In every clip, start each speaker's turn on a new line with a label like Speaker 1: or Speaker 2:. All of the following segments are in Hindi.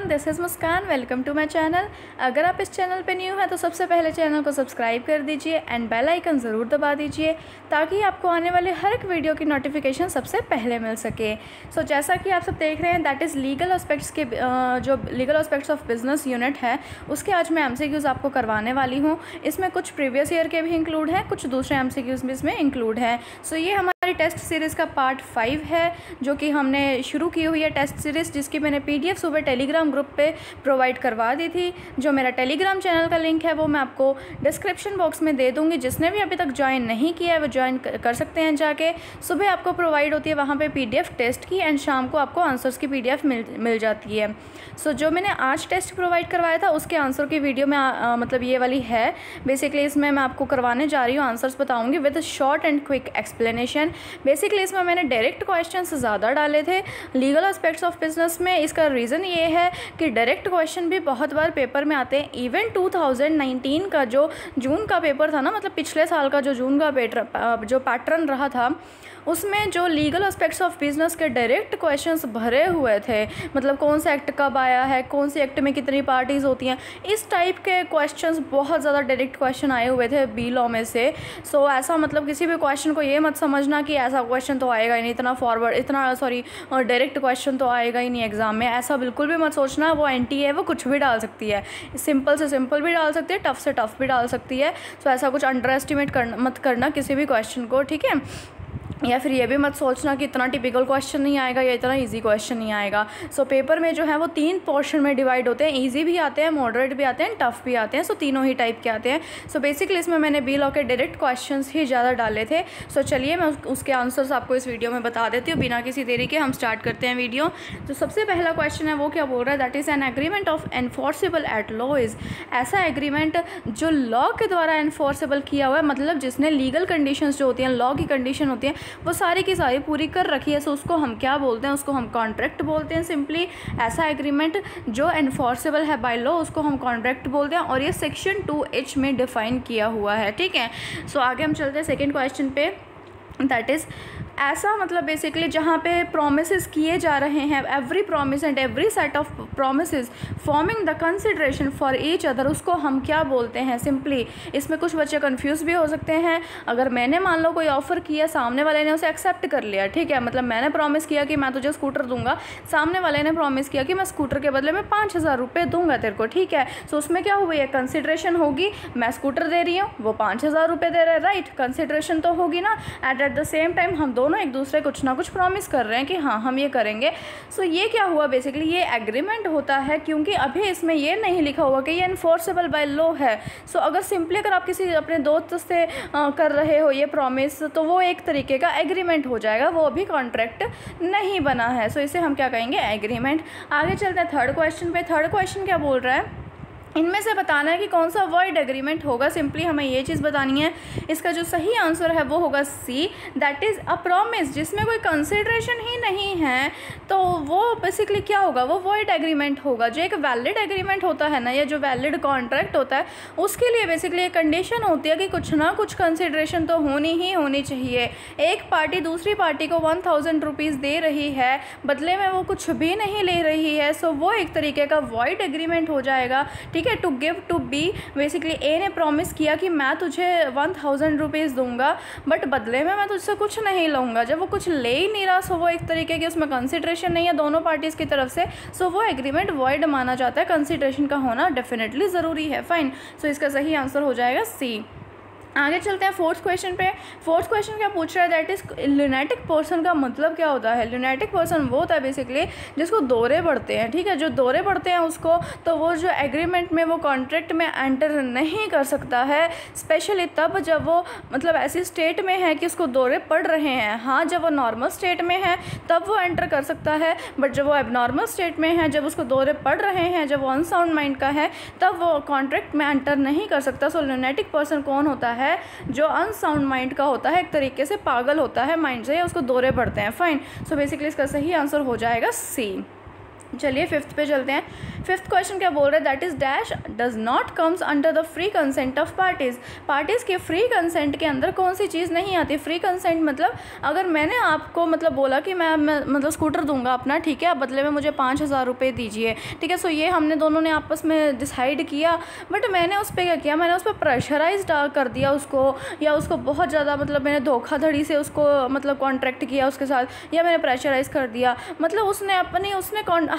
Speaker 1: Everyone, this is Muskaan. Welcome to my channel. अगर आप इस चैनल पे न्यू हैं तो सबसे पहले चैनल को सब्सक्राइब कर दीजिए एंड बेल आइकन ज़रूर दबा दीजिए ताकि आपको आने वाले हर एक वीडियो की नोटिफिकेशन सबसे पहले मिल सके। सो जैसा कि आप सब देख रहे हैं, दैट इज़ लीगल एस्पेक्ट्स के जो legal aspects of business unit है उसके आज मैं MCQs आपको करवाने वाली हूँ। इसमें कुछ प्रीवियस ईयर के भी इंक्लूड हैं, कुछ दूसरे MCQs भी इसमें इंक्लूड हैं। सो ये हमारी टेस्ट सीरीज़ का पार्ट 5 है जो कि हमने शुरू की हुई है टेस्ट सीरीज़, जिसकी मैंने PDF सुबह टेलीग्राम ग्रुप पे प्रोवाइड करवा दी थी। जो मेरा टेलीग्राम चैनल का लिंक है वो मैं आपको डिस्क्रिप्शन बॉक्स में दे दूँगी। जिसने भी अभी तक ज्वाइन नहीं किया है वो ज्वाइन कर सकते हैं जाके। सुबह आपको प्रोवाइड होती है वहाँ पे PDF टेस्ट की एंड शाम को आपको आंसर्स की PDF मिल जाती है। सो जो मैंने आज टेस्ट प्रोवाइड करवाया था उसके आंसर की वीडियो में मतलब ये वाली है। बेसिकली इसमें मैं आपको करवाने जा रही हूँ, आंसर्स बताऊँगी with short and quick explanation. Basically इसमें मैंने डायरेक्ट क्वेश्चंस ज़्यादा डाले थे लीगल एस्पेक्ट्स ऑफ बिजनेस में। इसका रीज़न ये है कि डायरेक्ट क्वेश्चन भी बहुत बार पेपर में आते हैं। इवन 2019 का जो जून का पेपर था ना, मतलब पिछले साल का जो जून का जो पैटर्न रहा था, उसमें जो लीगल एस्पेक्ट्स ऑफ बिजनेस के डायरेक्ट क्वेश्चंस भरे हुए थे। मतलब कौन सा एक्ट कब आया है, कौन सी एक्ट में कितनी पार्टीज़ होती हैं, इस टाइप के क्वेश्चंस बहुत ज़्यादा डायरेक्ट क्वेश्चन आए हुए थे बी लॉ में से। सो ऐसा मतलब किसी भी क्वेश्चन को ये मत समझना कि ऐसा क्वेश्चन तो आएगा ही नहीं, डायरेक्ट क्वेश्चन तो आएगा ही नहीं एग्जाम में, ऐसा बिल्कुल भी मत सोचना। वो एंटी है, वो कुछ भी डाल सकती है, सिंपल से सिंपल भी डाल सकती है, टफ से टफ भी डाल सकती है। सो ऐसा कुछ अंडर एस्टिमेट मत करना किसी भी क्वेश्चन को, ठीक है। या फिर ये भी मत सोचना कि इतना टिपिकल क्वेश्चन नहीं आएगा या इतना इजी क्वेश्चन नहीं आएगा। सो पेपर में जो है वो 3 पोर्शन में डिवाइड होते हैं, इजी भी आते हैं, मॉडरेट भी आते हैं, टफ भी आते हैं। सो तीनों ही टाइप के आते हैं। सो बेसिकली इसमें मैंने बी लॉ के डायरेक्ट क्वेश्चंस ही ज़्यादा डाले थे। सो चलिए मैं उसके आंसर्स आपको इस वीडियो में बता देती हूँ। बिना किसी देरी के हम स्टार्ट करते हैं वीडियो। तो सबसे पहला क्वेश्चन है वो क्या बोल रहा है, that is an agreement of enforceable at law is. ऐसा एग्रीमेंट जो लॉ के द्वारा एनफोर्सेबल किया हुआ है, मतलब जिसने लीगल कंडीशंस जो होती हैं, लॉ की कंडीशन होती हैं, वो सारी की सारी पूरी कर रखी है। सो उसको हम क्या बोलते हैं, उसको हम कॉन्ट्रैक्ट बोलते हैं। सिंपली ऐसा एग्रीमेंट जो एनफोर्सेबल है बाय लॉ उसको हम कॉन्ट्रैक्ट बोलते हैं और ये सेक्शन 2H में डिफाइन किया हुआ है, ठीक है। सो आगे हम चलते हैं सेकेंड क्वेश्चन पे। दैट इज़ ऐसा मतलब बेसिकली जहाँ पे प्रोमिसेस किए जा रहे हैं, every promise and every set of promises forming the consideration for each other, उसको हम क्या बोलते हैं। सिंपली इसमें कुछ बच्चे कंफ्यूज भी हो सकते हैं। अगर मैंने मान लो कोई ऑफ़र किया, सामने वाले ने उसे एक्सेप्ट कर लिया, ठीक है, मतलब मैंने प्रॉमिस किया कि मैं तुझे स्कूटर दूंगा, सामने वाले ने प्रॉमिस किया कि मैं स्कूटर के बदले में 5000 रुपये दूंगा तेरे को, ठीक है। सो उसमें क्या हुई है, कंसिडरेशन होगी। मैं स्कूटर दे रही हूँ, वो 5000 रुपये दे रहे हैं, राइट। कंसिडरेशन तो होगी ना। एट द सेम टाइम हम दोनों एक दूसरे कुछ ना कुछ प्रॉमिस कर रहे हैं कि हाँ हम ये करेंगे। सो ये क्या हुआ, बेसिकली ये एग्रीमेंट होता है, क्योंकि अभी इसमें ये नहीं लिखा हुआ कि ये एनफोर्सेबल बाय लॉ है। सो अगर सिंपली अगर आप किसी अपने दोस्त से कर रहे हो ये प्रॉमिस, तो वो एक तरीके का एग्रीमेंट हो जाएगा, वो अभी कॉन्ट्रैक्ट नहीं बना है। सो इसे हम क्या कहेंगे, एग्रीमेंट। आगे चलते हैं थर्ड क्वेश्चन पे। थर्ड क्वेश्चन क्या बोल रहा है, इनमें से बताना है कि कौन सा वॉइड एग्रीमेंट होगा। सिंपली हमें ये चीज़ बतानी है। इसका जो सही आंसर है वो होगा C, that is a promise जिसमें कोई कंसिडरेशन ही नहीं है। तो वो बेसिकली क्या होगा, वो वॉइड एग्रीमेंट होगा। जो एक वैलिड एग्रीमेंट होता है ना, या जो वैलिड कॉन्ट्रैक्ट होता है, उसके लिए बेसिकली एक कंडीशन होती है कि कुछ ना कुछ कंसिडरेशन तो होनी चाहिए। एक पार्टी दूसरी पार्टी को 1000 रुपीज़ दे रही है, बदले में वो कुछ भी नहीं ले रही है। सो वो एक तरीके का वॉइड एग्रीमेंट हो जाएगा, ठीक है। To give to B, basically A ने प्रॉमिस किया कि मैं तुझे 1000 रुपीज़ दूंगा, बट बदले में मैं तुझसे कुछ नहीं लूँगा। जब वो कुछ ले ही नहीं रहा, सो वो एक तरीके की उसमें कंसिडरेशन नहीं है दोनों पार्टीज़ की तरफ से। सो वो एग्रीमेंट वॉइड माना जाता है। कंसिडरेशन का होना डेफिनेटली ज़रूरी है, फाइन। सो इसका सही आंसर हो जाएगा C। आगे चलते हैं फोर्थ क्वेश्चन पे। फोर्थ क्वेश्चन क्या पूछ रहा है, दैट इज़ ल्यूनेटिक पर्सन का मतलब क्या होता है। ल्यूनेटिक पर्सन वो होता है बेसिकली जिसको दौरे पड़ते हैं, ठीक है। जो दौरे पड़ते हैं उसको, तो वो जो एग्रीमेंट में, वो कॉन्ट्रैक्ट में एंटर नहीं कर सकता है। स्पेशली तब जब वो मतलब ऐसी स्टेट में है कि उसको दौरे पड़ रहे हैं। हाँ, जब वो नॉर्मल स्टेट में है तब वो एंटर कर सकता है, बट जब वो एबनॉर्मल स्टेट में है, जब उसको दौरे पड़ रहे हैं, जब वो अनसाउंड माइंड का है, तब वो कॉन्ट्रैक्ट में एंटर नहीं कर सकता। सो ल्यूनेटिक पर्सन कौन होता है, जो अनसाउंड माइंड का होता है, एक तरीके से पागल होता है माइंड से, या उसको दौरे पड़ते हैं, फाइन। सो बेसिकली इसका सही आंसर हो जाएगा C। चलिए फिफ्थ पे चलते हैं। फिफ्थ क्वेश्चन क्या बोल रहा है, that is dash does not comes under the free consent of parties. Parties के फ्री कंसेंट के अंदर कौन सी चीज़ नहीं आती। फ्री कंसेंट मतलब अगर मैंने आपको मतलब बोला कि मैं मतलब स्कूटर दूंगा अपना, ठीक है, आप बदले में मुझे 5,000 रुपये दीजिए, ठीक है। सो ये हमने दोनों ने आपस में डिसाइड किया, बट मैंने उस पर क्या किया, मैंने उस पर प्रेशराइज कर दिया उसको, या उसको बहुत ज़्यादा मतलब मैंने धोखाधड़ी से उसको मतलब कॉन्ट्रैक्ट किया उसके साथ, या मैंने प्रेशराइज कर दिया। मतलब उसने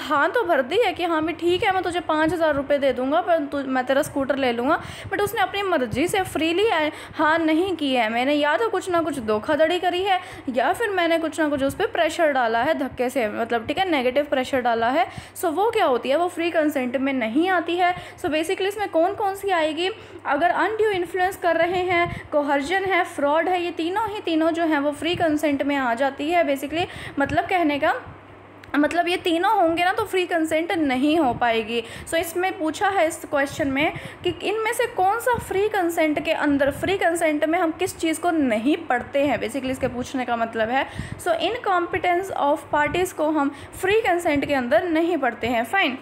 Speaker 1: हाँ तो भर दी है कि हाँ भी ठीक है मैं तुझे 5,000 रुपये दे दूंगा, पर मैं तेरा स्कूटर ले लूँगा, बट उसने अपनी मर्जी से फ्रीली हाँ नहीं की है। मैंने या तो कुछ ना कुछ धोखाधड़ी करी है, या फिर मैंने कुछ ना कुछ उस पर प्रेशर डाला है धक्के से, मतलब ठीक है, नेगेटिव प्रेशर डाला है। सो वो क्या होती है, वो फ्री कंसेंट में नहीं आती है। सो बेसिकली इसमें कौन कौन सी आएगी, अगर अनड्यू इन्फ्लुएंस कर रहे हैं, कोहर्जन है, फ्रॉड है, ये तीनों जो हैं वो फ्री कंसेंट में आ जाती है। बेसिकली मतलब कहने का मतलब ये तीनों होंगे ना तो फ्री कंसेंट नहीं हो पाएगी। सो इसमें पूछा है इस क्वेश्चन में कि इनमें से कौन सा फ्री कंसेंट के अंदर, फ्री कंसेंट में हम किस चीज़ को नहीं पढ़ते हैं, बेसिकली इसके पूछने का मतलब है। सो इनकॉम्पिटेंस ऑफ पार्टीज़ को हम फ्री कंसेंट के अंदर नहीं पढ़ते हैं। फाइन,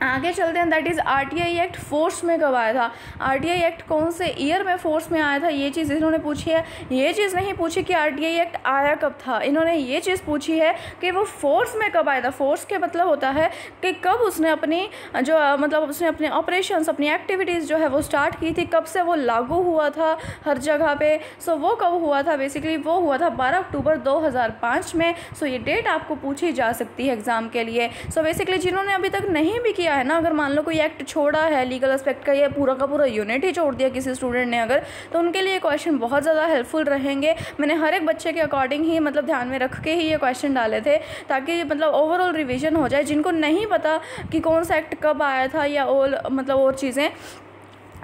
Speaker 1: आगे चलते हैं। That is RTI act force में कब आया था। आरटीआई एक्ट कौन से ईयर में फोर्स में आया था, ये चीज़ इन्होंने पूछी है। ये चीज़ नहीं पूछी कि आरटीआई एक्ट आया कब था, इन्होंने ये चीज़ पूछी है कि वो फोर्स में कब आया था। फोर्स के मतलब होता है कि कब उसने अपनी जो मतलब उसने अपने ऑपरेशंस, अपनी एक्टिविटीज़ जो है वो स्टार्ट की थी, कब से वो लागू हुआ था हर जगह पे। सो वो कब हुआ था, बेसिकली वो हुआ था 12 अक्टूबर 2005 में। सो ये डेट आपको पूछी जा सकती है एग्जाम के लिए। सो बेसिकली जिन्होंने अभी तक नहीं भी किया है ना, अगर मान लो कोई एक्ट छोड़ा है लीगल एस्पेक्ट का, ये पूरा का पूरा यूनिट ही छोड़ दिया किसी स्टूडेंट ने अगर, तो उनके लिए क्वेश्चन बहुत ज़्यादा हेल्पफुल रहेंगे। मैंने हर एक बच्चे के अकॉर्डिंग ही मतलब ध्यान में रख के ही ये क्वेश्चन डाले थे, ताकि मतलब ओवरऑल रिवीजन हो जाए। जिनको नहीं पता कि कौन सा एक्ट कब आया था या और चीज़ें,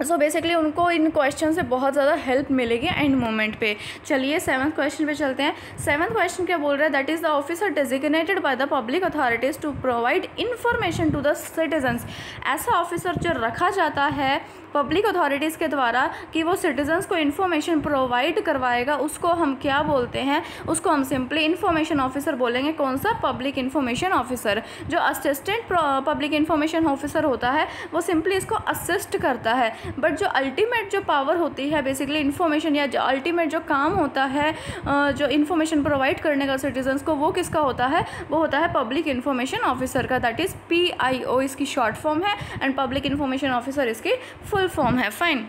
Speaker 1: सो बेसिकली उनको इन क्वेश्चन से बहुत ज़्यादा हेल्प मिलेगी एंड मोमेंट पे। चलिए 7th क्वेश्चन पे चलते हैं। 7th क्वेश्चन क्या बोल रहा है, that is the officer designated by the public authorities to provide information to the citizens. ऐसा ऑफिसर जो रखा जाता है पब्लिक अथॉरिटीज़ के द्वारा कि वो सिटीजन्स को इन्फॉर्मेशन प्रोवाइड करवाएगा, उसको हम क्या बोलते हैं, उसको हम सिंपली इन्फॉर्मेशन ऑफिसर बोलेंगे। कौन सा, पब्लिक इन्फॉर्मेशन ऑफिसर। जो असिस्टेंट पब्लिक इन्फॉर्मेशन ऑफिसर होता है वो सिंपली इसको असिस्ट करता है, बट जो अल्टीमेट जो पावर होती है बेसिकली इन्फॉर्मेशन, या जो अल्टीमेट जो काम होता है जो इन्फॉर्मेशन प्रोवाइड करने का सिटीजन्स को, वो किसका होता है, वो होता है पब्लिक इन्फॉर्मेशन ऑफिसर का। दैट इज़ PIO इसकी शॉर्ट फॉर्म है, एंड पब्लिक इन्फॉर्मेशन ऑफिसर इसकी फुल फॉर्म है। फाइन,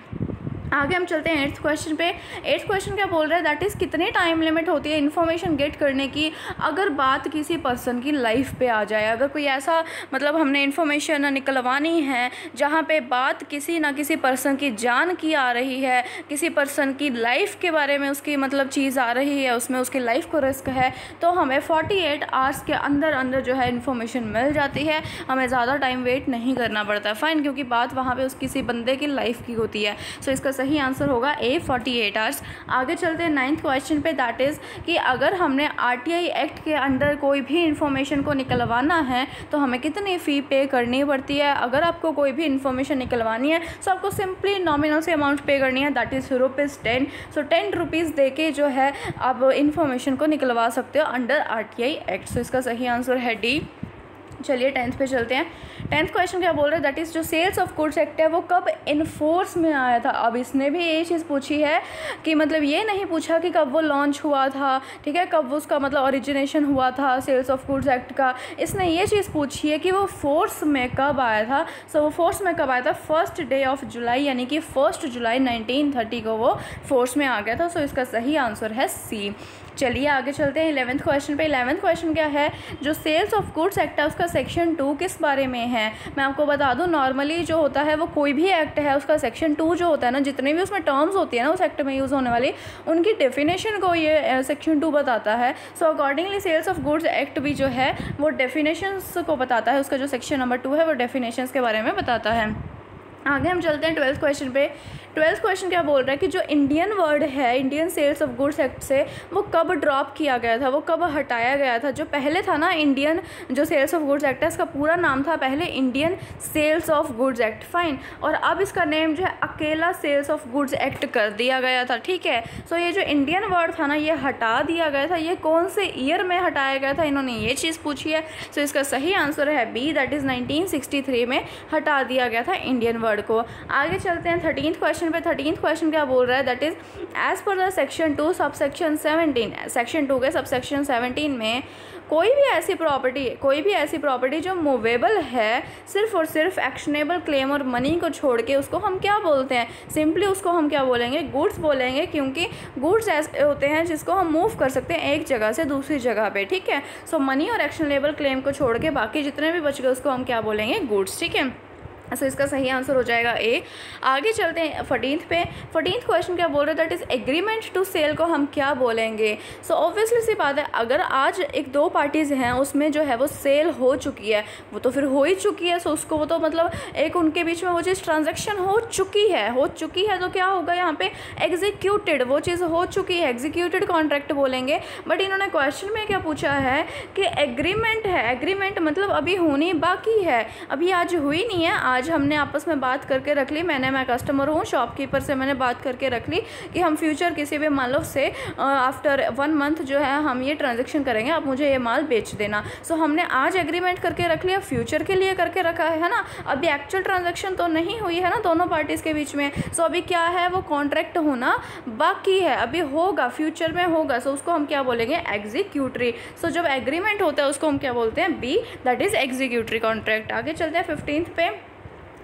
Speaker 1: आगे हम चलते हैं 8th क्वेश्चन पे। 8th क्वेश्चन क्या बोल रहा है, दैट इज़ कितनी टाइम लिमिट होती है इन्फॉर्मेशन गेट करने की अगर बात किसी पर्सन की लाइफ पे आ जाए। अगर कोई ऐसा मतलब हमने इन्फॉर्मेशन निकलवानी है जहाँ पे बात किसी ना किसी पर्सन की जान की आ रही है, किसी पर्सन की लाइफ के बारे में उसकी मतलब चीज़ आ रही है, उसमें उसकी लाइफ को रिस्क है, तो हमें 48 आवर्स के अंदर अंदर जो है इन्फॉर्मेशन मिल जाती है, हमें ज़्यादा टाइम वेट नहीं करना पड़ता। फाइन, क्योंकि बात वहाँ पर उस किसी बंदे की लाइफ की होती है। सो इसका सही आंसर होगा A 48 आवर्स। आगे चलते हैं 9th क्वेश्चन पे। दैट इज़ कि अगर हमने RTI एक्ट के अंडर कोई भी इन्फॉर्मेशन को निकलवाना है तो हमें कितनी फ़ी पे करनी पड़ती है। अगर आपको कोई भी इन्फॉर्मेशन निकलवानी है तो आपको सिंपली नॉमिनल से अमाउंट पे करनी है, दैट इज़ ₹10। सो 10 रुपीज़ दे के जो है आप इन्फॉर्मेशन को निकलवा सकते हो अंडर RTI एक्ट। सो इसका सही आंसर है D। चलिए 10th पे चलते हैं। 10th क्वेश्चन क्या बोल रहा है, दैट इज़ जो सेल्स ऑफ गुड्स एक्ट है वो कब इन्फोर्स में आया था। अब इसने भी ये चीज़ पूछी है कि मतलब ये नहीं पूछा कि कब वो लॉन्च हुआ था, ठीक है, कब उसका मतलब ओरिजिनेशन हुआ था सेल्स ऑफ गुड्स एक्ट का। इसने ये चीज़ पूछी है कि वो फोर्स में कब आया था। सो वो फोर्स में कब आया था, 1st डे ऑफ जुलाई, यानी कि 1 जुलाई 1930 को वो फोर्स में आ गया था। सो इसका सही आंसर है C। चलिए आगे चलते हैं 11th क्वेश्चन पे। 11th क्वेश्चन क्या है, जो सेल्स ऑफ गुड्स एक्ट है उसका सेक्शन 2 किस बारे में है। मैं आपको बता दूं, नॉर्मली जो होता है वो कोई भी एक्ट है उसका सेक्शन 2 जो होता है ना, जितने भी उसमें टर्म्स होती है ना उस एक्ट में यूज़ होने वाली, उनकी डेफिनेशन को ये सेक्शन 2 बताता है। So accordingly sales of goods act भी जो है वो डेफिनेशंस को बताता है। उसका जो सेक्शन नंबर 2 है वो डेफिनेशंस के बारे में बताता है। आगे हम चलते हैं 12th क्वेश्चन पे। 12th क्वेश्चन क्या बोल रहा है कि जो इंडियन वर्ड है Indian sales of goods act से वो कब ड्रॉप किया गया था, वो कब हटाया गया था। जो पहले था ना इंडियन जो सेल्स ऑफ गुड्स एक्ट है, इसका पूरा नाम था पहले Indian sales of goods act, fine. और अब इसका नेम जो है अकेला सेल्स ऑफ गुड्स एक्ट कर दिया गया था, ठीक है। सो ये जो इंडियन वर्ड था ना ये हटा दिया गया था। ये कौन से ईयर में हटाया गया था, इन्होंने ये चीज़ पूछी है। सो इसका सही आंसर है बी, दैट इज़ 1963 में हटा दिया गया था इंडियन वर्ड को। आगे चलते हैं 13th क्वेश्चन पे। 13th क्वेश्चन क्या बोल रहा है, that is as per the section 2 subsection 17, section 2 के सबसेक्शन 17 में कोई भी ऐसी प्रॉपर्टी जो मूवेबल है सिर्फ और सिर्फ एक्शनेबल क्लेम और मनी को छोड़ के, उसको हम क्या बोलते हैं, सिंपली उसको हम क्या बोलेंगे, गुड्स बोलेंगे। क्योंकि गुड्स ऐसे होते हैं जिसको हम मूव कर सकते हैं एक जगह से दूसरी जगह पे, ठीक है। सो मनी और एक्शनेबल क्लेम को छोड़ के बाकी जितने भी बच गए उसको हम क्या बोलेंगे, गुड्स, ठीक है। सो इसका सही आंसर हो जाएगा ए। आगे चलते हैं 14th पे। 14th क्वेश्चन क्या बोल रहे हैं, that is agreement to sale को हम क्या बोलेंगे। सो ऑब्वियसली सी बात है, अगर आज एक दो पार्टीज़ हैं उसमें जो है वो सेल हो चुकी है, वो तो फिर हो ही चुकी है। सो उसको वो तो मतलब एक उनके बीच में वो चीज़ ट्रांजेक्शन हो चुकी है तो क्या होगा यहाँ पे, एग्जीक्यूटेड, वो चीज़ हो चुकी है, एग्जीक्यूटेड कॉन्ट्रैक्ट बोलेंगे। बट इन्होंने क्वेश्चन में क्या पूछा है कि एग्रीमेंट है, एग्रीमेंट मतलब अभी होनी बाकी है, अभी आज हुई नहीं है। आज हमने आपस में बात करके रख ली, मैं कस्टमर हूँ, शॉपकीपर से मैंने बात करके रख ली कि हम फ्यूचर किसी भी मान लो से आफ्टर 1 मंथ जो है हम ये ट्रांजेक्शन करेंगे, आप मुझे ये माल बेच देना। सो हमने आज एग्रीमेंट करके रख लिया, फ्यूचर के लिए करके रखा है ना। अभी एक्चुअल ट्रांजेक्शन तो नहीं हुई है ना दोनों पार्टीज़ के बीच में। सो अभी क्या है, वो कॉन्ट्रैक्ट होना बाकी है, अभी होगा, फ्यूचर में होगा। सो उसको हम क्या बोलेंगे, एग्जीक्यूटरी। सो जब एग्रीमेंट होता है उसको हम क्या बोलते हैं, B, that is executory contract. आगे चलते हैं 15th पे।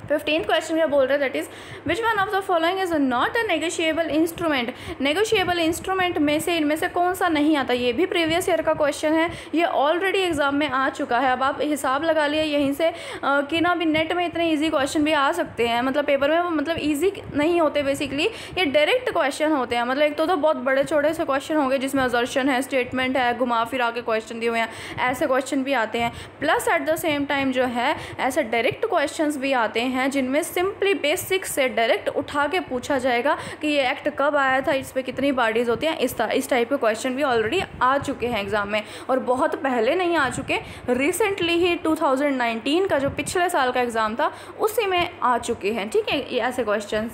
Speaker 1: 15th क्वेश्चन क्या बोल रहा है, that is which one of the following is not a negotiable instrument. Negotiable instrument में से इनमें से कौन सा नहीं आता। ये भी प्रीवियस ईयर का क्वेश्चन है, ये ऑलरेडी एग्जाम में आ चुका है। अब आप हिसाब लगा लिए यहीं से कि ना भी नेट में इतने इजी क्वेश्चन भी आ सकते हैं, मतलब पेपर में वो मतलब इजी नहीं होते बेसिकली, ये डायरेक्ट क्वेश्चन होते हैं। मतलब एक तो बहुत बड़े छोटे से क्वेश्चन होंगे जिसमें असर्शन है, स्टेटमेंट है, घुमा फिरा के क्वेश्चन दिए हुए हैं, ऐसे क्वेश्चन भी आते हैं। Plus at the same time जो है ऐसे डायरेक्ट क्वेश्चन भी आते हैं जिनमें सिंपली बेसिक से डायरेक्ट उठा के पूछा जाएगा कि ये एक्ट कब आया था, इस पे कितनी बॉडीज़ होती हैं। इस टाइप के क्वेश्चन भी ऑलरेडी आ चुके हैं एग्जाम में, और बहुत पहले नहीं आ चुके, रिसेंटली ही 2019 का जो पिछले साल का एग्ज़ाम था उसी में आ चुके हैं, ठीक है, ये ऐसे क्वेश्चन।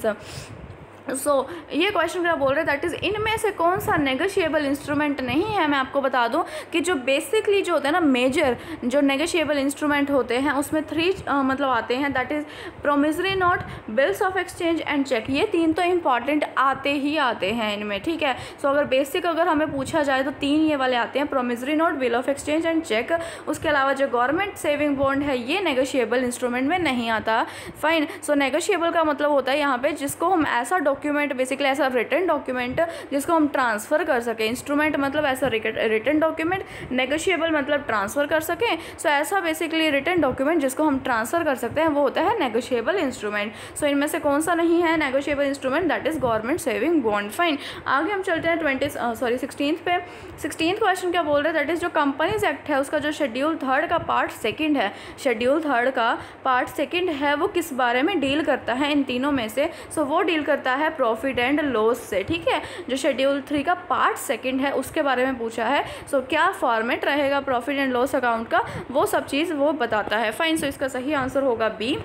Speaker 1: सो ये क्वेश्चन क्या बोल रहे हैं, दैट इज़ इनमें से कौन सा नेगोशिएबल इंस्ट्रूमेंट नहीं है। मैं आपको बता दूं कि जो बेसिकली जो होते हैं ना मेजर जो नेगोशिएबल इंस्ट्रूमेंट होते हैं उसमें 3 मतलब आते हैं, that is promissory note, bills of exchange and cheque. ये 3 तो इंपॉर्टेंट आते ही आते हैं इनमें, ठीक है। सो अगर बेसिक अगर हमें पूछा जाए तो 3 ये वाले आते हैं, promissory note, bill of exchange and cheque. उसके अलावा जो गवर्नमेंट सेविंग बॉन्ड है ये नेगोशिएबल इंस्ट्रूमेंट में नहीं आता, फाइन। सो नेगोशिएबल का मतलब होता है यहाँ पे जिसको हम ऐसा डॉक्यूमेंट, बेसिकली ऐसा रिटन डॉक्यूमेंट जिसको हम ट्रांसफ़र कर सकें। इंस्ट्रूमेंट मतलब ऐसा रिटन डॉक्यूमेंट, नेगोशिएबल मतलब ट्रांसफ़र कर सकें। सो ऐसा बेसिकली रिटन डॉक्यूमेंट जिसको हम ट्रांसफ़र कर सकते हैं वो होता है नेगोशिएबल इंस्ट्रूमेंट। सो इनमें से कौन सा नहीं है negotiable instrument, that is government saving bond, fine. आगे हम चलते हैं 16th पे। 16th क्वेश्चन क्या बोल रहे हैं, दैट इज़ जो कंपनीज एक्ट है उसका जो शेड्यूल 3 का पार्ट 2 है, शेड्यूल 3 का पार्ट 2 है वो किस बारे में डील करता है इन तीनों में से। सो वो डील करता है प्रॉफिट एंड लॉस से, ठीक है। जो शेड्यूल 3 का पार्ट 2 है उसके बारे में पूछा है। सो क्या फॉर्मेट रहेगा प्रॉफिट एंड लॉस अकाउंट का, वो सब चीज़ वो बताता है, फाइन। सो इसका सही आंसर होगा बी।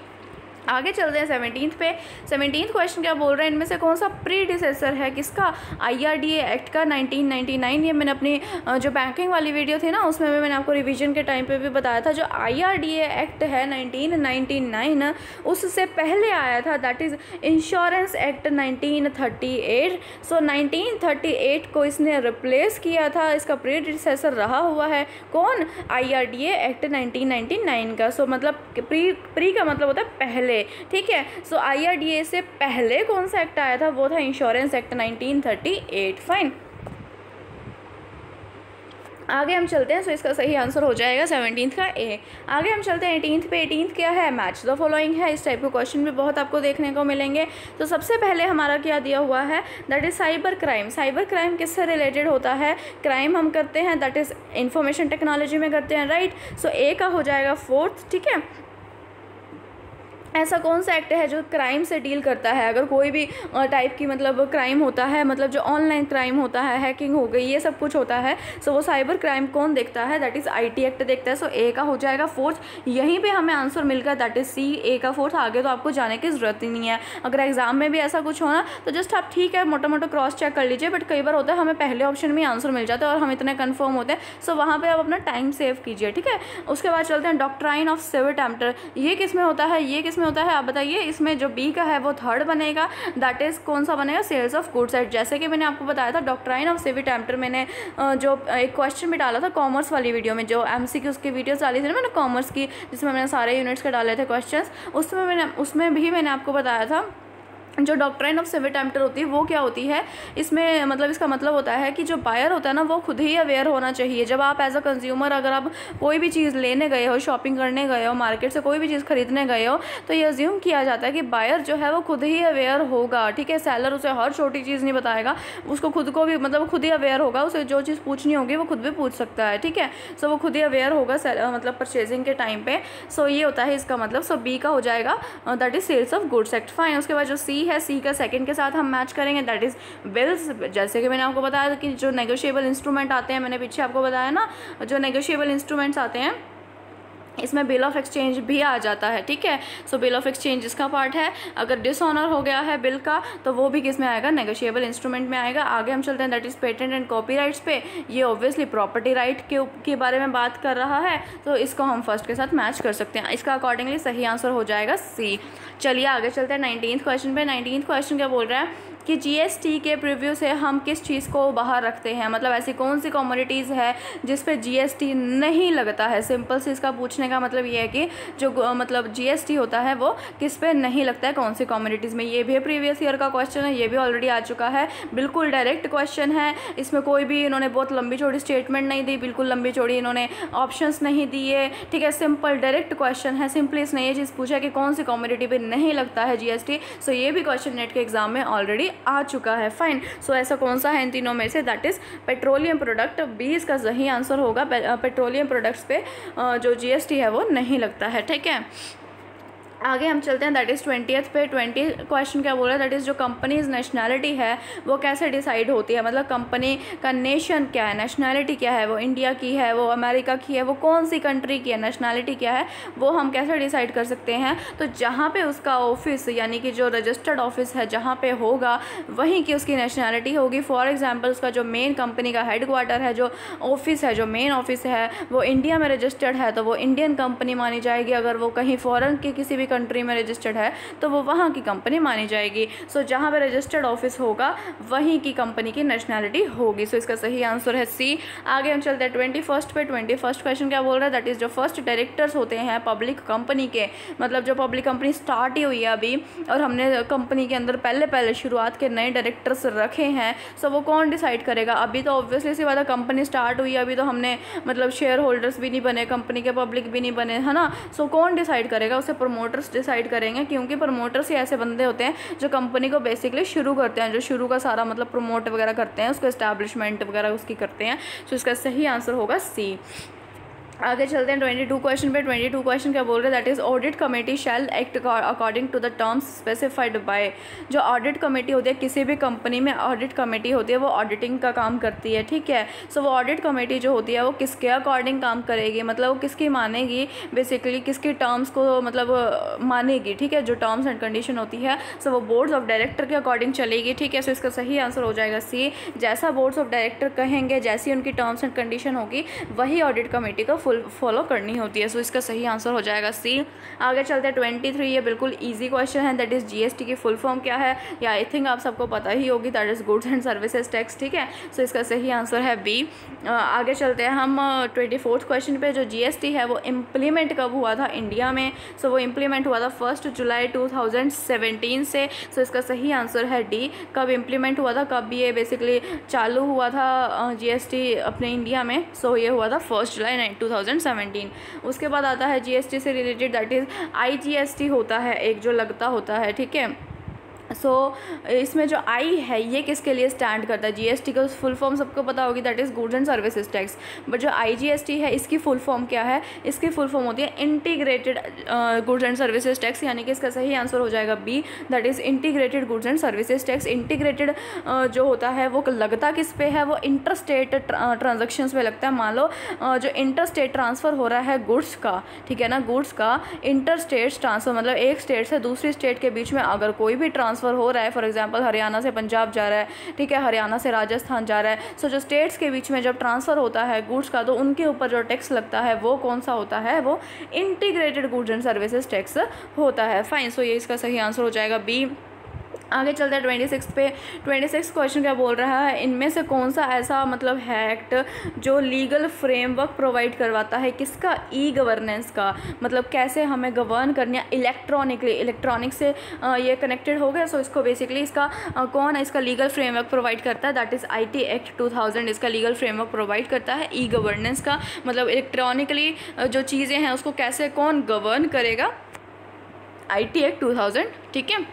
Speaker 1: आगे चलते हैं 17th पे। 17th क्वेश्चन क्या बोल रहे हैं, इनमें से कौन सा प्रीडिसेसर है किसका, IRDA एक्ट का 1999। ये मैंने अपनी जो बैंकिंग वाली वीडियो थी ना उसमें भी मैंने आपको रिवीजन के टाइम पे भी बताया था। जो IRDA एक्ट है 1999 उससे पहले आया था, दैट इज़ इंश्योरेंस एक्ट 1938। सो 1938 को इसने रिप्लेस किया था, इसका प्रीडिसेसर रहा हुआ है कौन, IRDA एक्ट 1999 का। सो मतलब प्री का मतलब होता है पहले, ठीक है। सो IRDA से पहले कौन सा एक्ट आया था, वो था इंश्योरेंस एक्ट 1938, फाइन। आगे हम चलते हैं। सो इसका सही आंसर हो जाएगा 17th का ए। आगे हम चलते हैं 18th पे। 18th क्या है, मैच द फॉलोइंग है। इस टाइप के क्वेश्चन भी बहुत आपको देखने को मिलेंगे। तो सबसे पहले हमारा क्या दिया हुआ है, that is cyber crime. Cyber crime किससे रिलेटेड होता है, क्राइम हम करते हैं दैट इज़ इंफॉर्मेशन टेक्नोलॉजी में करते हैं, राइट। सो ए का हो जाएगा 4th, ठीक है। ऐसा कौन सा एक्ट है जो क्राइम से डील करता है? अगर कोई भी टाइप की मतलब क्राइम होता है, मतलब जो ऑनलाइन क्राइम होता है, हैकिंग हो गई, ये सब कुछ होता है, सो वो साइबर क्राइम कौन देखता है? दैट इज़ IT एक्ट देखता है। सो ए का हो जाएगा फोर्थ, यहीं पे हमें आंसर मिल गया, दैट इज़ सी, ए का फोर्थ। आगे तो आपको जाने की ज़रूरत ही नहीं है। अगर एग्जाम में भी ऐसा कुछ हो ना तो जस्ट आप ठीक है मोटा मोटा क्रॉस चेक कर लीजिए, बट कई बार होता है हमें पहले ऑप्शन में आंसर मिल जाता है और हम इतने कन्फर्म होते हैं, सो वहाँ पर आप अपना टाइम सेव कीजिए, ठीक है। उसके बाद चलते हैं डॉक्ट्राइन ऑफ सिविटेम्प्टर, ये किस में होता है? ये किस में होता है आप बताइए? इसमें जो बी का है वो थर्ड बनेगा, दैट इज़ कौन सा बनेगा? Sales of goods act. जैसे कि मैंने आपको बताया था डॉक्ट्राइन ऑफ सिविटेम्प्टर, मैंने जो एक क्वेश्चन भी डाला था कॉमर्स वाली वीडियो में, जो MCQ की वीडियोस डाली थी ना मैंने कॉमर्स की, जिसमें मैंने सारे यूनिट्स के डाले थे क्वेश्चंस, उसमें भी मैंने आपको बताया था जो डॉक्ट्राइन ऑफ सिविटेम्प्टर होती है वो क्या होती है। इसमें मतलब इसका मतलब होता है कि जो बायर होता है ना वो खुद ही अवेयर होना चाहिए। जब आप एज अ कंज्यूमर अगर आप कोई भी चीज़ लेने गए हो, शॉपिंग करने गए हो, मार्केट से कोई भी चीज़ खरीदने गए हो, तो ये अज्यूम किया जाता है कि बायर जो है वो खुद ही अवेयर होगा, ठीक है। सेलर उसे हर छोटी चीज़ नहीं बताएगा, उसको खुद को भी मतलब खुद ही अवेयर होगा, उसे जो चीज़ पूछनी होगी वो खुद भी पूछ सकता है, ठीक है। सो वो खुद ही अवेयर होगा मतलब परचेजिंग के टाइम पे। सो ये होता है इसका मतलब। सो बी का हो जाएगा that is sales of goods act. Fine. उसके बाद जो सी है, सी का सेकंड के साथ हम मैच करेंगे, दैट इज़ बिल्स। जैसे कि मैंने आपको बताया था कि जो नेगोशिएबल इंस्ट्रूमेंट आते हैं, मैंने पीछे आपको बताया ना, जो नेगोशिएबल इंस्ट्रूमेंट्स आते हैं इसमें बिल ऑफ एक्सचेंज भी आ जाता है, ठीक है। सो बिल ऑफ एक्सचेंज इसका पार्ट है। अगर डिसऑनर हो गया है बिल का तो वो भी किस में आएगा? नेगोशिएबल इंस्ट्रूमेंट में आएगा। आगे हम चलते हैं that is patent and copyrights पे। ये ऑब्वियसली प्रॉपर्टी राइट के बारे में बात कर रहा है, तो इसको हम फर्स्ट के साथ मैच कर सकते हैं। इसका अकॉर्डिंगली सही आंसर हो जाएगा सी। चलिए आगे चलते हैं 19th क्वेश्चन पे। 19th क्वेश्चन क्या बोल रहा है कि GST के प्रीव्यू से हम किस चीज़ को बाहर रखते हैं, मतलब ऐसी कौन सी कमोडिटीज़ है जिस पे GST नहीं लगता है। सिंपल से इसका पूछने का मतलब ये है कि जो मतलब GST होता है वो किस पे नहीं लगता है, कौन सी कमोडिटीज़ में। ये भी प्रीवियस ईयर का क्वेश्चन है, ये भी ऑलरेडी आ चुका है। बिल्कुल डायरेक्ट क्वेश्चन है, इसमें कोई भी इन्होंने बहुत लंबी चौड़ी स्टेटमेंट नहीं दी, बिल्कुल लंबी चौड़ी इन्होंने ऑप्शंस नहीं दिए, ठीक है। सिंपल डायरेक्ट क्वेश्चन है। सिंपली इसने ये चीज़ पूछा कि कौन सी कमोडिटी पे नहीं लगता है GST। सो ये भी क्वेश्चन नेट के एग्जाम में ऑलरेडी आ चुका है। फाइन। सो ऐसा कौन सा है इन तीनों में से? That is petroleum product. B इसका सही आंसर होगा। पेट्रोलियम प्रोडक्ट्स पे जो GST है वो नहीं लगता है, ठीक है। आगे हम चलते हैं दैट इज़ 20th पे। 20 क्वेश्चन क्या बोल रहा है? दैट इज़ जो कंपनीज नेशनैलिटी है वो कैसे डिसाइड होती है, मतलब कंपनी का नेशन क्या है, नेशनैलिटी क्या है, वो इंडिया की है, वो अमेरिका की है, वो कौन सी कंट्री की है, नेशनैलिटी क्या है, वो हम कैसे डिसाइड कर सकते हैं? तो जहाँ पे उसका ऑफिस यानी कि जो रजिस्टर्ड ऑफिस है जहाँ पे होगा वहीं की उसकी नेशनैलिटी होगी। फॉर एग्जाम्पल उसका जो मेन कंपनी का हेडक्वार्टर है, जो ऑफिस है, जो मेन ऑफिस है वो इंडिया में रजिस्टर्ड है तो वो इंडियन कंपनी मानी जाएगी। अगर वो कहीं फॉरेन की किसी भी कंट्री में रजिस्टर्ड है तो वो वहाँ की कंपनी मानी जाएगी। सो जहाँ पे रजिस्टर्ड ऑफिस होगा वहीं की कंपनी की नेशनैलिटी होगी। सो इसका सही आंसर है सी। आगे हम चलते हैं 21st पे। 21st क्वेश्चन क्या बोल रहा है? दैट इज़ जो फर्स्ट डायरेक्टर्स होते हैं पब्लिक कंपनी के, मतलब जो पब्लिक कंपनी स्टार्ट ही हुई है अभी और हमने कंपनी के अंदर पहले शुरुआत के नए डायरेक्टर्स रखे हैं, सो वो कौन डिसाइड करेगा? अभी तो ऑब्वियसली सी बात है कंपनी स्टार्ट हुई है, अभी तो हमने मतलब शेयर होल्डर्स भी नहीं बने, कंपनी के पब्लिक भी नहीं बने, है ना। सो कौन डिसाइड करेगा? उसे प्रमोटर्स डिसाइड करेंगे, क्योंकि प्रमोटर्स ही ऐसे बंदे होते हैं जो कंपनी को बेसिकली शुरू करते हैं, जो शुरू का सारा मतलब प्रमोट वगैरह करते हैं, उसको एस्टैब्लिशमेंट वगैरह उसकी करते हैं। सो इसका सही आंसर होगा सी। आगे चलते हैं 22 क्वेश्चन पे। 22 क्वेश्चन क्या बोल रहे हैं? That is audit committee shall act according to the terms specified by. जो ऑडिट कमेटी होती है, किसी भी कंपनी में ऑडिट कमेटी होती है, वो ऑडिटिंग का काम करती है, ठीक है। सो वो ऑडिट कमेटी जो होती है वो किसके अकॉर्डिंग काम करेगी, मतलब वो किसकी मानेगी, बेसिकली किसकी टर्म्स को मतलब मानेगी, ठीक है, जो टर्म्स एंड कंडीशन होती है। सो वो बोर्ड्स ऑफ डायरेक्टर के अकॉर्डिंग चलेगी, ठीक है। सो इसका सही आंसर हो जाएगा सी। जैसा बोर्ड्स ऑफ डायरेक्टर कहेंगे, जैसी उनकी टर्म्स एंड कंडीशन होगी, वही ऑडिट कमेटी को फॉलो करनी होती है। सो इसका सही आंसर हो जाएगा सी। आगे चलते हैं 23। ये बिल्कुल इजी क्वेश्चन है। दैट इज़ GST की फुल फॉर्म क्या है, या आई थिंक आप सबको पता ही होगी, that is goods and services tax, ठीक है। सो इसका सही आंसर है बी। आगे चलते हैं हम 24th क्वेश्चन पे। जो GST है वो इम्प्लीमेंट कब हुआ था इंडिया में? सो वो इम्प्लीमेंट हुआ था 1 जुलाई 2017 से। सो इसका सही आंसर है डी। कब इम्प्लीमेंट हुआ था, कब ये बेसिकली चालू हुआ था GST अपने इंडिया में? सो ये हुआ था 1 जुलाई 2017। उसके बाद आता है GST से रिलेटेड, दैट इज़ IGST होता है एक जो लगता होता है, ठीक है। इसमें जो आई है ये किसके लिए स्टैंड करता है? जीएसटी का फुल फॉर्म सबको पता होगी, that is goods and services tax. But जो आईजीएसटी है इसकी फुल फॉर्म क्या है? इसकी फुल फॉर्म होती है integrated goods and services tax, यानी कि इसका सही आंसर हो जाएगा B, that is integrated goods and services tax. Integrated जो होता है वो लगता किस पे है? वो इंटरस्टेट ट्रांजेक्शन्स पे लगता है। मान लो जो इंटरस्टेट ट्रांसफ़र हो रहा है गुड्स का, ठीक है ना, गुड्स का इंटरस्टेट ट्रांसफ़र मतलब एक स्टेट से दूसरी स्टेट के बीच में अगर कोई भी ट्रांसफ़र हो रहा है, फॉर एग्जांपल हरियाणा से पंजाब जा रहा है, ठीक है, हरियाणा से राजस्थान जा रहा है, सो जो स्टेट्स के बीच में जब ट्रांसफ़र होता है गुड्स का तो उनके ऊपर जो टैक्स लगता है वो कौन सा होता है? वो integrated goods and services tax होता है। फाइन, सो ये इसका सही आंसर हो जाएगा बी। आगे चलते हैं 26 पे। 26 क्वेश्चन क्या बोल रहा है? इनमें से कौन सा ऐसा मतलब है एक्ट जो लीगल फ्रेमवर्क प्रोवाइड करवाता है किसका? ई गवर्नेंस का, मतलब कैसे हमें गवर्न करनी है इलेक्ट्रॉनिकली, इलेक्ट्रॉनिक से ये कनेक्टेड हो गया। सो इसको बेसिकली इसका कौन है इसका लीगल फ्रेमवर्क प्रोवाइड करता है? दैट इज़ IT एक्ट 2000 इसका लीगल फ्रेमवर्क प्रोवाइड करता है। ई गवर्नेंस का मतलब इलेक्ट्रॉनिकली जो चीज़ें हैं उसको कैसे कौन गवर्न करेगा? IT एक्ट 2000, ठीक है,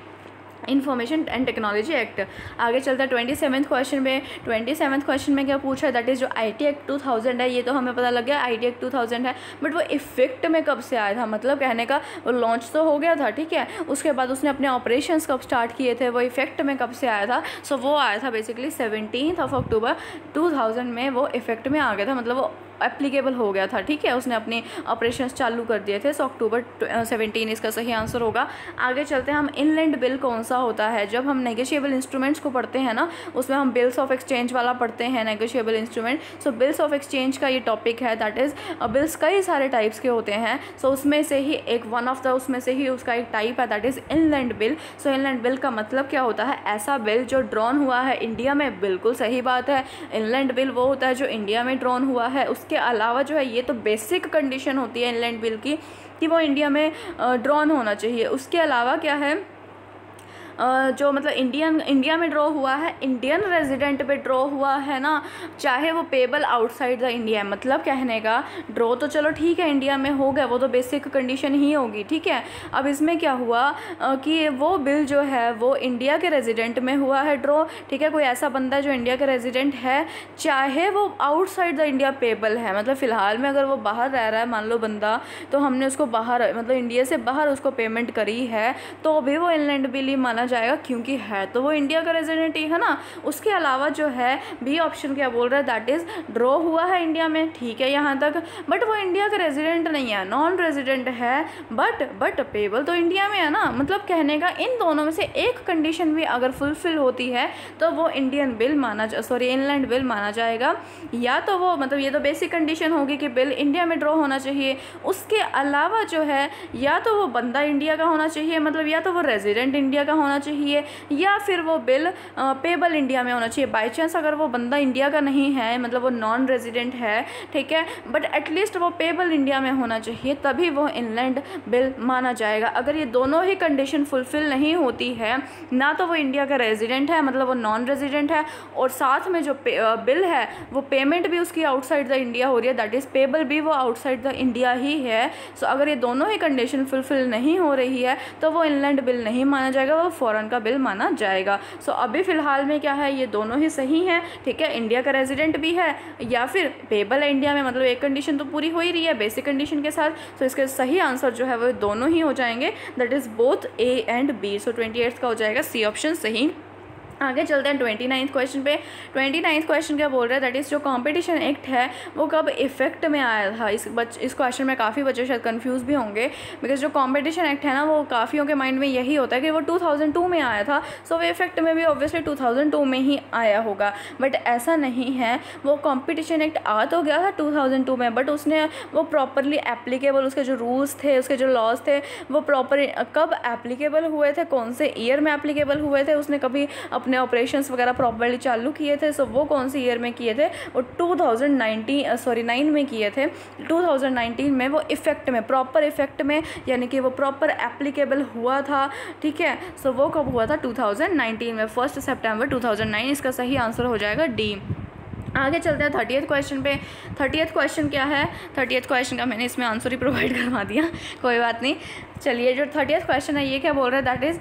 Speaker 1: इंफॉर्मेशन एंड टेक्नोलॉजी एक्ट। आगे चलता है 27th क्वेश्चन में। 27th क्वेश्चन में क्या पूछा है? दैट इज़ जो IT एक्ट 2000 है, ये तो हमें पता लग गया IT एक्ट 2000 है, बट वो इफेक्ट में कब से आया था? मतलब कहने का वो लॉन्च तो हो गया था, ठीक है, उसके बाद उसने अपने ऑपरेशंस कब स्टार्ट किए थे, वो इफेक्ट में कब से आया था? सो वो आया था बेसिकली 17 अक्टूबर 2000 में वो इफेक्ट में आ गया था, मतलब वो एप्लीकेबल हो गया था, ठीक है, उसने अपने ऑपरेशंस चालू कर दिए थे। सो अक्टूबर 17 इसका सही आंसर होगा। आगे चलते हैं हम, इनलैंड बिल कौन सा होता है? जब हम नेगोशिएबल इंस्ट्रूमेंट्स को पढ़ते हैं ना, उसमें हम बिल्स ऑफ एक्सचेंज वाला पढ़ते हैं, negotiable instrument. So bills of exchange का ये टॉपिक है, दैट इज़ बिल्स कई सारे टाइप्स के होते हैं। सो उसमें से ही एक उसमें से ही उसका एक टाइप है, that is inland bill. So inland bill का मतलब क्या होता है? ऐसा बिल जो ड्रॉन हुआ है इंडिया में। बिल्कुल सही बात है, इनलैंड बिल वो होता है जो इंडिया में ड्रॉन हुआ है। उसके अलावा जो है ये तो बेसिक कंडीशन होती है इनलैंड बिल की कि वो इंडिया में ड्रॉन होना चाहिए। उसके अलावा क्या है? जो मतलब इंडिया में ड्रॉ हुआ है, इंडियन रेजिडेंट पे ड्रॉ हुआ है ना, चाहे वो पेबल आउटसाइड द इंडिया है। मतलब कहने का ड्रॉ तो चलो ठीक है इंडिया में हो गया, वो तो बेसिक कंडीशन ही होगी, ठीक है। अब इसमें क्या हुआ कि वो बिल जो है वो इंडिया के रेजिडेंट में हुआ है ड्रॉ, ठीक है। कोई ऐसा बंदा जो इंडिया के रेजिडेंट है, चाहे वो आउटसाइड द इंडिया पेबल है, मतलब फ़िलहाल में अगर वो बाहर रह रहा है मान लो बंदा, तो हमने उसको बाहर मतलब इंडिया से बाहर उसको पेमेंट करी है, तो भी वो इनलैंड बिल ही माना जाएगा, क्योंकि है तो वो इंडिया का रेजिडेंट ही है ना। उसके अलावा जो है बी ऑप्शन क्या बोल रहा है, दैट इज़ ड्रॉ हुआ है इंडिया में, ठीक है यहाँ तक, बट वो इंडिया का रेजिडेंट नहीं है, नॉन रेजिडेंट है, बट पेबल तो इंडिया में है ना। मतलब कहने का इन दोनों में से एक कंडीशन भी अगर फुलफिल होती है तो वो इंडियन बिल इनलैंड बिल माना जाएगा। या तो वो मतलब ये तो बेसिक कंडीशन होगी कि बिल इंडिया में ड्रॉ होना चाहिए, उसके अलावा जो है या तो वो बंदा इंडिया का होना चाहिए, मतलब या तो वो रेजिडेंट इंडिया का होना चाहिए, या फिर वो बिल पेबल इंडिया में होना चाहिए। बाई चांस अगर वो बंदा इंडिया का नहीं है, मतलब वो नॉन रेजिडेंट है, ठीक है, बट एटलीस्ट वो पेबल इंडिया में होना चाहिए, तभी वो इनलैंड बिल माना जाएगा। अगर ये दोनों ही कंडीशन फुलफिल नहीं होती है, ना तो वो इंडिया का रेजिडेंट है, मतलब वो नॉन रेजिडेंट है, और साथ में जो बिल है वो पेमेंट भी उसकी आउटसाइड द इंडिया हो रही है, दैट इज़ पेबल भी वो आउटसाइड द इंडिया ही है। सो अगर ये दोनों ही कंडीशन फुलफिल नहीं हो रही है तो वो इनलैंड बिल नहीं माना जाएगा, वो फॉरेन का बिल माना जाएगा। सो अभी फ़िलहाल में क्या है, ये दोनों ही सही हैं, ठीक है, इंडिया का रेजिडेंट भी है या फिर पेबल है इंडिया में, मतलब एक कंडीशन तो पूरी हो ही रही है बेसिक कंडीशन के साथ। सो इसके सही आंसर जो है वो दोनों ही हो जाएंगे, that is both A and B. So 28 का हो जाएगा सी ऑप्शन सही। आगे चलते हैं 29th क्वेश्चन पे। 29th क्वेश्चन क्या बोल रहा है, दैट इज़ जो कंपटीशन एक्ट है वो कब इफेक्ट में आया था। इस क्वेश्चन में काफ़ी बच्चे शायद कंफ्यूज भी होंगे, बिकॉज जो कंपटीशन एक्ट है ना वो काफ़ियों के माइंड में यही होता है कि वो 2002 में आया था, सो वो इफेक्ट में भी ऑब्वियसली 2002 में ही आया होगा, बट ऐसा नहीं है। वो कंपटीशन एक्ट आ तो गया था 2002 में, बट उसने वो प्रॉपरली एप्लीकेबल, उसके जो रूल्स थे, उसके जो लॉज थे, वो प्रॉपर कब एप्लीकेबल हुए थे, कौन से ईयर में एप्लीकेबल हुए थे, उसने कभी अपने ऑपरेशंस वगैरह प्रॉपर्ली चालू किए थे। सो वो कौन सी ईयर में किए थे, वो 9 में किए थे। 2019 में वो इफेक्ट में, प्रॉपर इफेक्ट में, यानी कि वो प्रॉपर एप्लीकेबल हुआ था, ठीक है। सो वो कब हुआ था, 2019 में, 1 सितंबर 2009। इसका सही आंसर हो जाएगा डी। आगे चलते हैं 30th क्वेश्चन पे। 30th क्वेश्चन क्या है, 30th क्वेश्चन का मैंने इसमें आंसर ही प्रोवाइड करवा दिया, कोई बात नहीं। चलिए जो 30th क्वेश्चन है ये क्या बोल रहा है, दैट इज़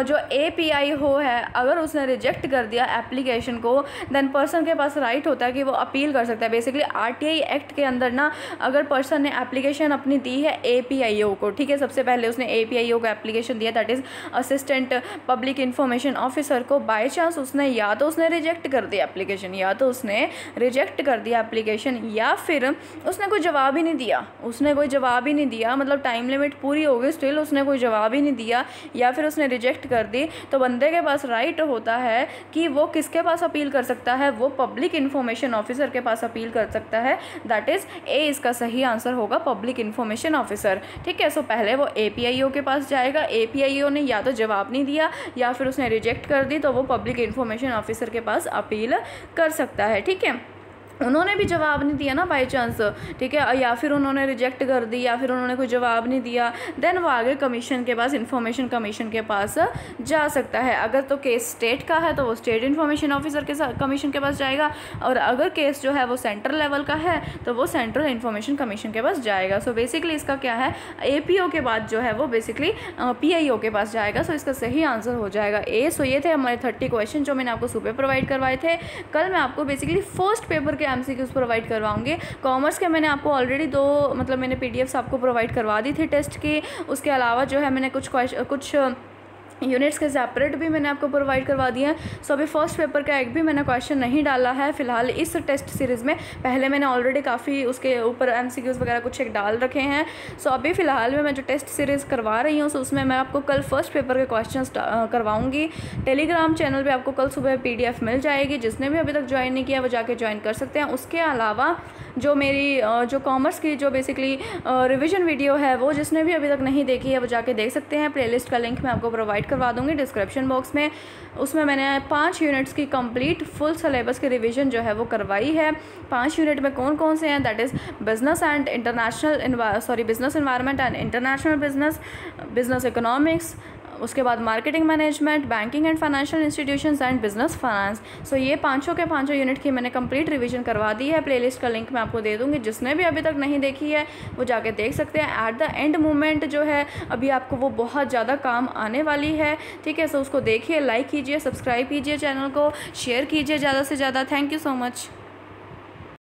Speaker 1: जो APIO है अगर उसने रिजेक्ट कर दिया एप्लीकेशन को, देन पर्सन के पास राइट होता है कि वो अपील कर सकता है। बेसिकली RTI एक्ट के अंदर ना अगर पर्सन ने एप्लीकेशन अपनी दी है APIO को, ठीक है, सबसे पहले उसने APIO को एप्लीकेशन दिया, that is assistant public information officer को, बाय चांस उसने या तो उसने रिजेक्ट कर दिया एप्लीकेशन, या तो उसने रिजेक्ट कर दिया एप्लीकेशन, या फिर उसने कोई जवाब ही नहीं दिया, उसने कोई जवाब ही नहीं दिया, मतलब टाइम लिमिट पूरी हो गई स्टिल उसने कोई जवाब ही नहीं दिया, या फिर उसने रिजेक्ट कर दी, तो बंदे के पास राइट होता है कि वो किसके पास अपील कर सकता है, वो पब्लिक इंफॉर्मेशन ऑफिसर के पास अपील कर सकता है। दैट इज़ ए इसका सही आंसर होगा, पब्लिक इंफॉर्मेशन ऑफिसर। ठीक है, सो पहले वो APIO के पास जाएगा, APIO ने या तो जवाब नहीं दिया या फिर उसने रिजेक्ट कर दी, तो वो पब्लिक इंफॉर्मेशन ऑफिसर के पास अपील कर सकता है। ठीक है, उन्होंने भी जवाब नहीं दिया ना बाई चांस, ठीक है, या फिर उन्होंने रिजेक्ट कर दी या फिर उन्होंने कोई जवाब नहीं दिया, देन वो आगे कमीशन के पास, इंफॉर्मेशन कमीशन के पास जा सकता है। अगर तो केस स्टेट का है तो वो स्टेट इंफॉर्मेशन ऑफिसर के कमीशन के पास जाएगा, और अगर केस जो है वो सेंट्रल लेवल का है तो वो सेंट्रल इंफॉर्मेशन कमीशन के पास जाएगा। सो बेसिकली इसका क्या है, APO के बाद जो है वो बेसिकली PIO के पास जाएगा। सो इसका सही आंसर हो जाएगा ए। सो ये थे हमारे 30 क्वेश्चन जो मैंने आपको सुबह प्रोवाइड करवाए थे। कल मैं आपको बेसिकली फर्स्ट पेपर के MCQs प्रोवाइड करवाऊंगे। कॉमर्स के मैंने आपको ऑलरेडी 2 मतलब मैंने PDFs आपको प्रोवाइड करवा दी थी टेस्ट की। उसके अलावा जो है मैंने कुछ यूनिट्स के सेपरेट भी मैंने आपको प्रोवाइड करवा दिए हैं। सो अभी फर्स्ट पेपर का एक भी मैंने क्वेश्चन नहीं डाला है फ़िलहाल इस टेस्ट सीरीज़ में। पहले मैंने ऑलरेडी काफ़ी उसके ऊपर MCQs वगैरह कुछ एक डाल रखे हैं। सो अभी फ़िलहाल में मैं जो टेस्ट सीरीज़ करवा रही हूँ, सो उसमें मैं आपको कल फर्स्ट पेपर के क्वेश्चंस करवाऊँगी। टेलीग्राम चैनल पर आपको कल सुबह PDF मिल जाएगी। जिसने भी अभी तक ज्वाइन नहीं किया वो जाके ज्वाइन कर सकते हैं। उसके अलावा जो मेरी जो कॉमर्स की जो बेसिकली रिविज़न वीडियो है वो जिसने भी अभी तक नहीं देखी है वो जाके देख सकते हैं। प्लेलिस्ट का लिंक मैं आपको प्रोवाइड करवा दूंगी डिस्क्रिप्शन बॉक्स में। उसमें मैंने 5 यूनिट्स की कंप्लीट फुल सिलेबस की रिवीजन जो है वो करवाई है। 5 यूनिट में कौन कौन से हैं, that is business environment and international business economics, उसके बाद marketing management, banking and financial institutions and business finance. So ये 5 यूनिट की मैंने कंप्लीट रिवीजन करवा दी है। प्लेलिस्ट का लिंक मैं आपको दे दूँगी। जिसने भी अभी तक नहीं देखी है वो जाके देख सकते हैं। एट द एंड मोमेंट जो है अभी आपको वो बहुत ज़्यादा काम आने वाली है। ठीक है, सो उसको देखिए, लाइक कीजिए, सब्सक्राइब कीजिए, चैनल को शेयर कीजिए ज़्यादा से ज़्यादा। Thank you so much.